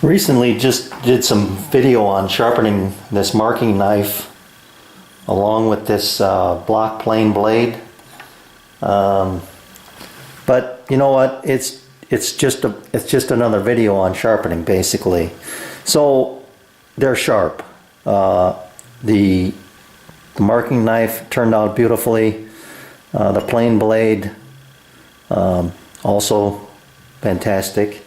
Recently just did some video on sharpening this marking knife along with this block plane blade. But you know what? It's just another video on sharpening basically. So they're sharp. The marking knife turned out beautifully. The plane blade also fantastic.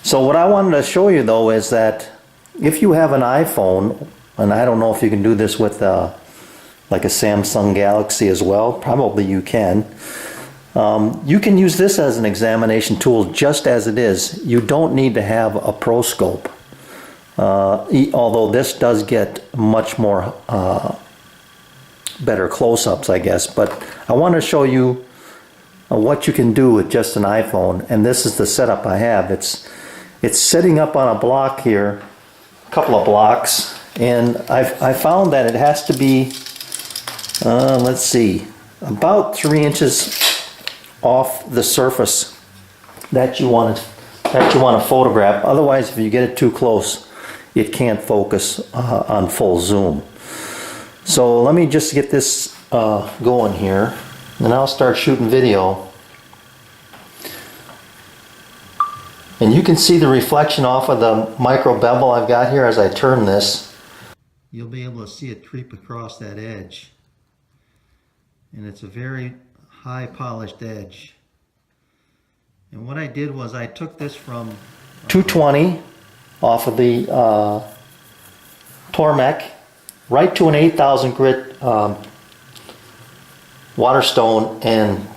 So what I wanted to show you though is that if you have an iPhone, and I don't know if you can do this with like a Samsung Galaxy as well, probably you can use this as an examination tool just as it is. You don't need to have a pro scope, although this does get much more better close-ups, I guess. But I want to show you what you can do with just an iPhone, and this is the setup I have. It's sitting up on a block here, a couple of blocks, and I found that it has to be, let's see, about 3 inches off the surface that you want to photograph. Otherwise, if you get it too close, it can't focus on full zoom. So let me just get this going here, and I'll start shooting video. And you can see the reflection off of the micro bevel I've got here as I turn this. You'll be able to see it creep across that edge. And it's a very high polished edge. And what I did was I took this from 220 off of the Tormek right to an 8,000 grit Waterstone, and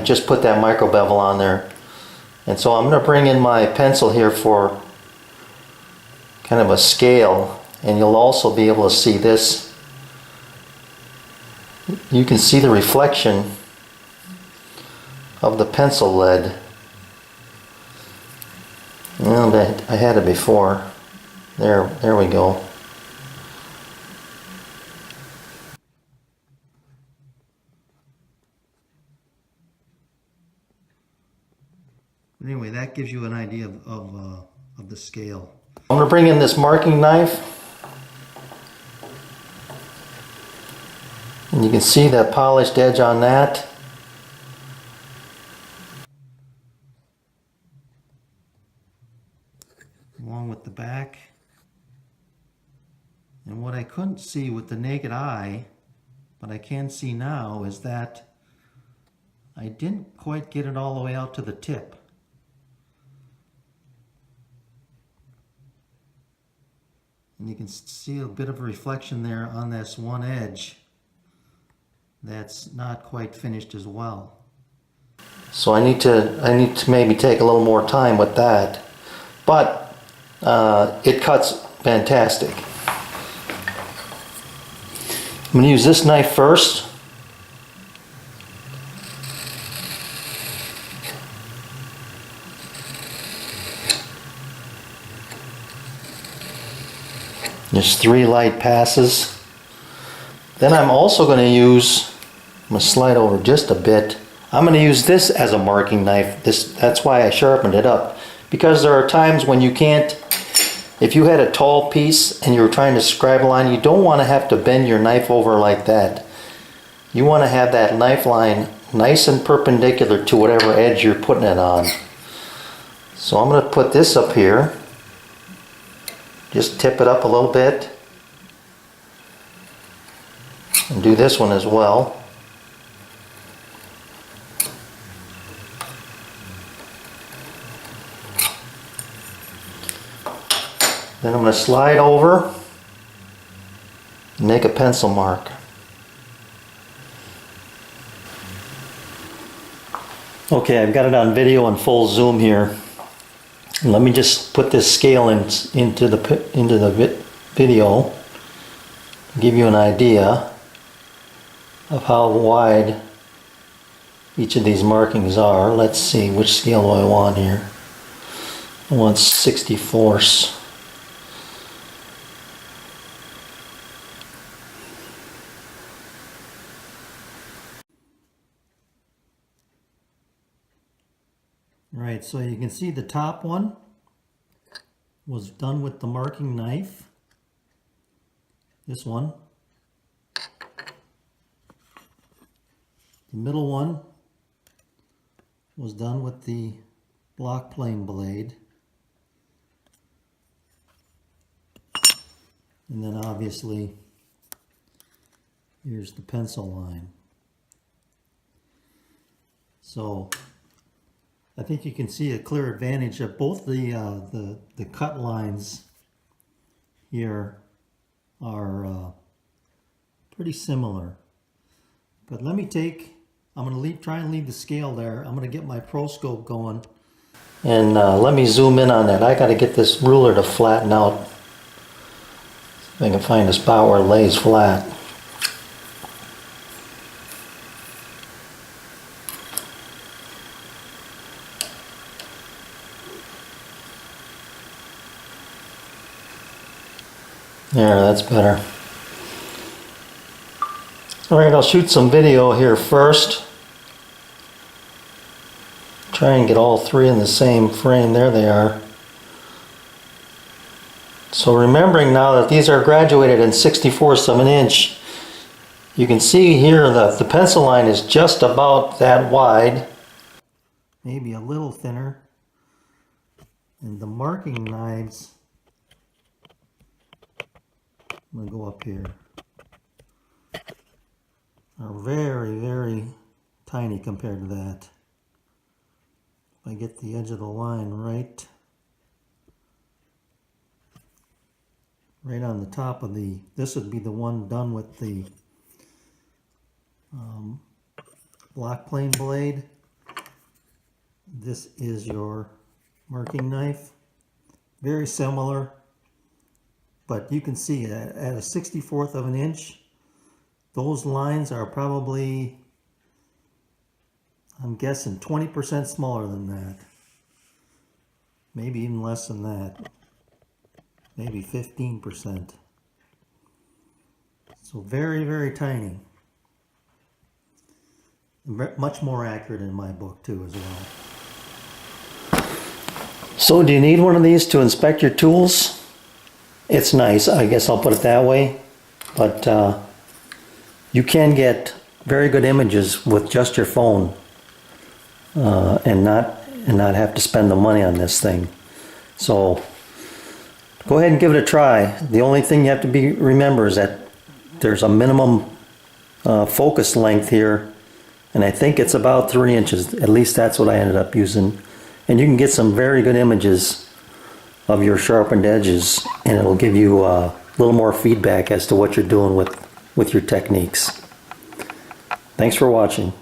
just put that micro bevel on there. And so I'm going to bring in my pencil here for kind of a scale, and you'll also be able to see this. You can see the reflection of the pencil lead. Well, I had it before. There we go. Anyway, that gives you an idea of the scale. I'm going to bring in this marking knife, and you can see that polished edge on that. Along with the back. And what I couldn't see with the naked eye, but I can see now, is that I didn't quite get it all the way out to the tip. And you can see a bit of a reflection there on this one edge that's not quite finished as well. So I need to maybe take a little more time with that, but it cuts fantastic. I'm going to use this knife first. Just 3 light passes. Then I'm also going to use, I'm going to slide over just a bit. I'm going to use this as a marking knife. That's why I sharpened it up. Because there are times when you can't, if you had a tall piece and you were trying to scribe a line, you don't want to have to bend your knife over like that. You want to have that knife line nice and perpendicular to whatever edge you're putting it on. So I'm going to put this up here. Just tip it up a little bit. And do this one as well. Then I'm going to slide over and make a pencil mark. Okay, I've got it on video and full zoom here. Let me just put this scale into the video, give you an idea of how wide each of these markings are. Let's see, which scale do I want here? I want 64ths. Right, so you can see the top one was done with the marking knife. This one. The middle one was done with the block plane blade. And then obviously, here's the pencil line. So I think you can see a clear advantage of both the cut lines here are pretty similar. But let me I'm going to try and leave the scale there. I'm going to get my Pro Scope going. And let me zoom in on that. I got to get this ruler to flatten out. If I can find a spot where it lays flat. There, that's better. Alright, I'll shoot some video here first. Try and get all three in the same frame. There they are. So remembering now that these are graduated in 64ths of an inch, you can see here that the pencil line is just about that wide. Maybe a little thinner. And the marking knives, I'm going to go up here, are very, very tiny compared to that. If I get the edge of the line right on the top of this would be the one done with the block plane blade. This is your marking knife. Very similar, but you can see at a 64th of an inch, those lines are probably, I'm guessing, 20% smaller than that. Maybe even less than that. Maybe 15%. So very, very tiny. Much more accurate in my book too as well. So do you need one of these to inspect your tools? It's nice, I guess I'll put it that way. But you can get very good images with just your phone and not have to spend the money on this thing. So go ahead and give it a try. The only thing you have to remember is that there's a minimum focus length here, and I think it's about 3 inches. At least that's what I ended up using. And you can get some very good images of your sharpened edges, and it'll give you a little more feedback as to what you're doing with your techniques. Thanks for watching.